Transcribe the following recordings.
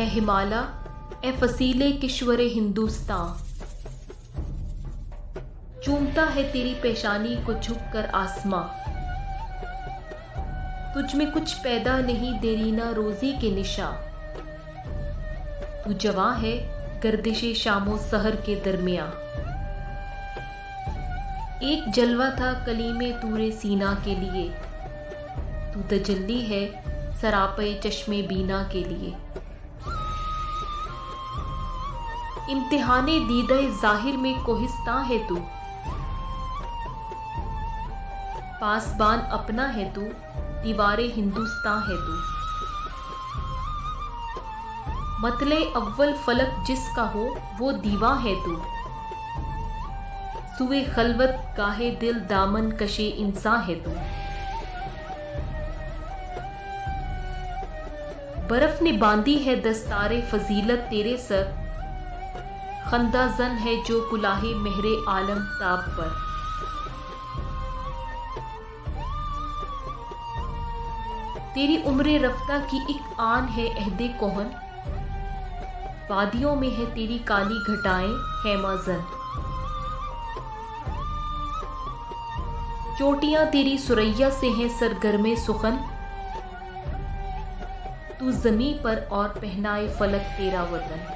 हिमाला, ए फसीले किश्वरे हिंदुस्तां, चूमता है तेरी पेशानी को झुककर आसमां। तुझ में कुछ पैदा नहीं देरीना रोजी के निशा, तू जवां है गर्दिशे शामो सहर के दरमियां। एक जलवा था कलीमे तूरे सीना के लिए, तू तजल्ली है सरापे चश्मे बीना के लिए। इम्तिहाने दीदा जाहिर में कोहिस्तां है तू, पासबान अपना है तू, दीवारे हिंदुस्तां है तू। मतले अव्वल फलक जिसका हो वो दीवा है तू, सुए खलवत गाहे दिल दामन कशे इंसान है तू। बर्फ ने बांधी है दस्तारे फजीलत तेरे सर, खंदा जन है जो कुलाहे मेहरे आलम ताब पर। तेरी उम्रे रफ्ता की एक आन है अहदे कोहन, वादियों में है तेरी काली घटाएं हैमाजन। चोटियां तेरी सुरैया से हैं सरगर्मे सुखन, तू जमी पर और पहनाए फलक तेरा वतन।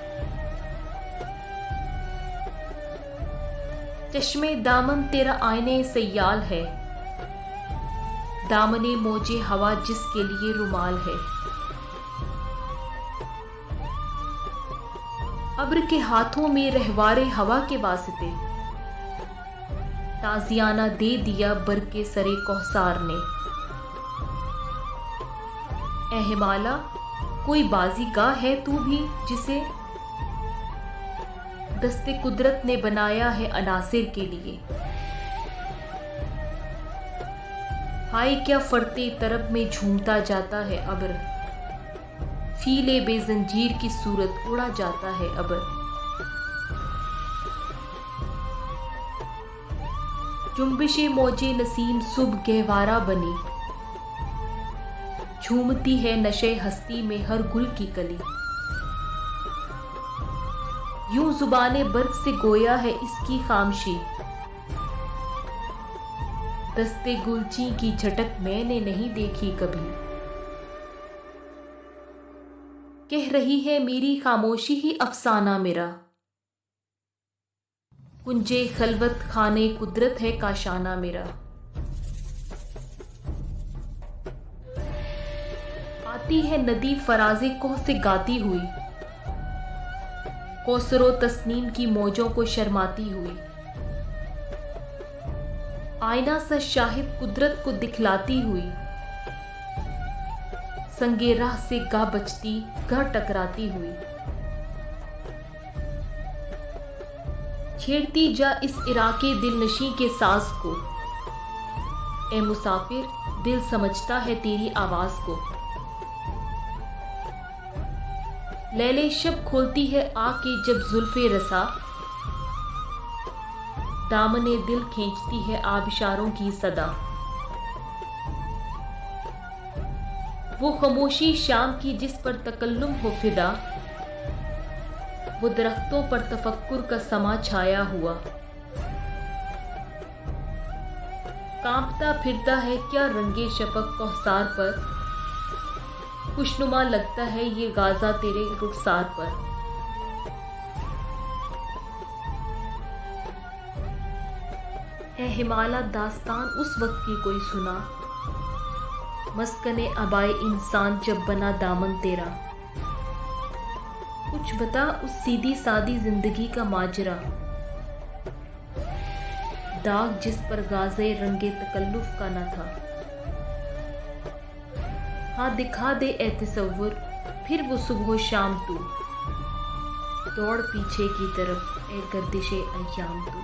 चश्मे दामन तेरा आईने सयाल है, दामने मोजे हवा जिसके लिए रुमाल है। अब्र के हाथों में रहवारे हवा के वास्ते, ताजियाना दे दिया बर के सरे कौसार ने। ए हिमाला, कोई बाजीगाह है तू भी जिसे दस्ते कुदरत ने बनाया है अनासिर के लिए। हाय क्या फरते तरब में झूमता जाता है अब्र, फीले बेजंजीर की सूरत उड़ा जाता है अब्र। जुम्बिशे मौजे नसीम सुबह गहवारा बनी, झूमती है नशे हस्ती में हर गुल की कली। यूं जुबाने बर्क से गोया है इसकी खामशी, दस्ते गुलची की झटक मैंने नहीं देखी कभी। कह रही है मेरी खामोशी ही अफसाना मेरा, कुंजे खलवत खाने कुदरत है काशाना मेरा। आती है नदी फराजे कोह से गाती हुई, कौसरो तस्नीम की मौजों को शर्माती हुई। आईना सा शाहिद कुदरत को दिखलाती हुई, संगे राह से गा बचती गा टकराती हुई। छेड़ती जा इस इराके दिलनशी के साज को, ए मुसाफिर दिल समझता है तेरी आवाज को। लैले शब खोलती है आके जब जुल्फे रसा, दामने दिल खींचती है आबिशारों की सदा। वो खामोशी शाम की जिस पर तकल्लुम हो फिदा, वो दरख्तों पर तफक्कुर का समा छाया हुआ। कांपता फिरता है क्या रंगे शफक कौसार पर, खुशनुमा लगता है ये गाजा तेरे रुखसार पर। ए हिमाला दास्तान उस वक्त की कोई सुना, मस्कने अबाए इंसान जब बना दामन तेरा। कुछ बता उस सीधी सादी जिंदगी का माजरा, दाग जिस पर गाजे रंगे तकल्लुफ का न था। हाँ दिखा दे ए तसव्वुर फिर वो सुबह शाम तू, दौड़ पीछे की तरफ ए गर्दिशे अय्याम तू।